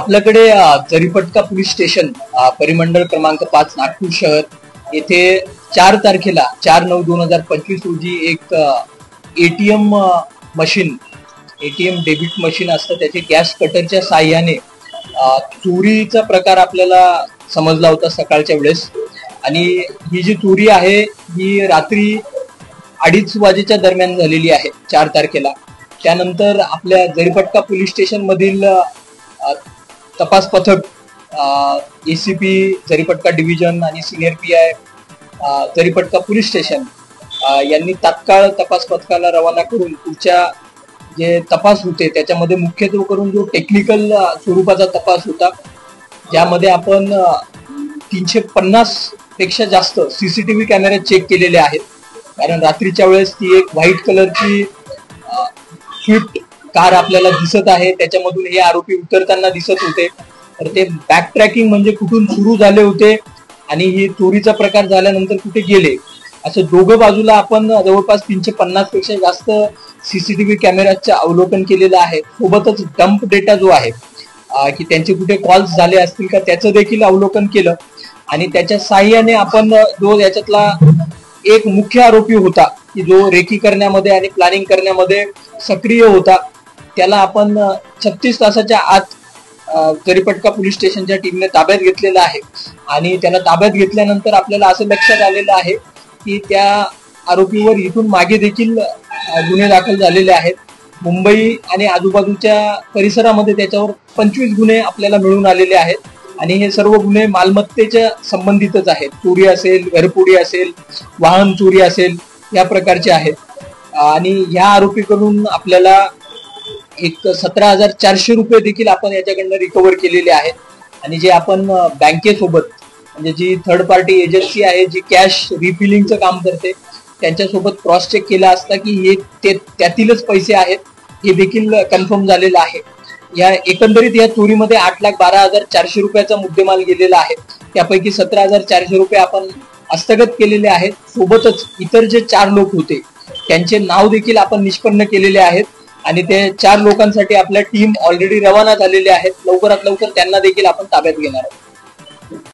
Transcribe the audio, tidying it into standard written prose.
आपल्याकडे Jaripatka police station परिमंडळ क्रमांक 5 नागपूर शहर येथे 4 तारखेला 4/9/2025 रोजी एक एटीएम मशीन डेबिट मशीन असतं त्याचे गॅस कटरच्या साह्याने चोरीचा प्रकार आपल्याला समजला होता सकाळच्या वेळेस। आणि ही जी चोरी आहे ही रात्री 2:30 वाजेच्या दरम्यान झालेली आहे 4 तारखेला। त्यानंतर आपल्या जरीपटका पोलीस स्टेशन मधील तपास पथक एसीपी जरीपटका डिव्हिजन आणि senior PI Jaripatka police station यांनी तात्काळ तपास पथकाला रवाना करून पुढच्या जे तपास होते त्याच्यामध्ये मुख्यत्वे करून जो टेक्निकल स्वरूपाचा तपास होता, ज्यामध्ये आपण 350 पेक्षा जास्त सीसीटीव्ही कॅमेरे चेक केलेले आहेत। कारण रात्रीच्या वेळेस ती एक व्हाईट कलरची स्विफ्ट कार आपल्याला दिसत आहे, त्याच्यामधून हे आरोपी उतरताना दिसत होते। तर ते बॅक ट्रॅकिंग म्हणजे कुठून सुरू झाले होते आणि ही चोरीचा प्रकार झाल्यानंतर कुठे गेले, असं दोघं बाजूला आपण जवळपास 350 पेक्षा जास्त सीसीटीव्ही कॅमेऱ्याचं अवलोकन केलेलं आहे। सोबतच डंप डेटा जो आहे की त्यांचे कुठे कॉल्स झाले असतील का त्याचं देखील अवलोकन केलं। आणि त्याच्या साह्याने आपण जो याच्यातला एक मुख्य आरोपी होता की जो रेकी करण्यामध्ये आणि प्लॅनिंग करण्यामध्ये सक्रिय होता, त्याला आपण 36 तासाच्या आत जरीपटका पोलीस स्टेशनच्या टीमने ताब्यात घेतलेलं आहे। आणि त्याला ताब्यात घेतल्यानंतर आपल्याला असं लक्षात आलेलं आहे की त्या आरोपीवर इथून मागे देखील गुन्हे दाखल झालेले आहेत। मुंबई आणि आजूबाजूच्या परिसरामध्ये त्याच्यावर 25 गुन्हे आपल्याला मिळून आलेले आहेत आणि हे सर्व गुन्हे मालमत्तेच्या संबंधितच आहेत। चोरी असेल, घरफोडी असेल, वाहन चोरी असेल, या प्रकारचे आहेत। आणि ह्या आरोपीकडून आपल्याला एक 17,400 रुपये देखील आपण याच्याकडनं रिकव्हर केलेले आहेत। आणि जे आपण बँकेसोबत म्हणजे जी थर्ड पार्टी एजन्सी आहे जी कॅश रिफिलिंगचं काम करते त्यांच्यासोबत क्रॉस चेक केला असता की हे त्यातीलच पैसे आहेत हे देखील कन्फर्म झालेलं आहे। या एकंदरीत या चोरीमध्ये 8,12,400 रुपयाचा मुद्देमाल गेलेला आहे। त्यापैकी 17,400 रुपये आपण हस्तगत केलेले आहेत। सोबतच इतर जे 4 लोक होते त्यांचे नाव देखील आपण निष्पन्न केलेले आहेत आणि ते 4 लोकांसाठी आपल्या टीम ऑलरेडी रवाना झालेले आहेत। लवकरात लवकर त्यांना देखील आपण ताब्यात घेणार आहोत।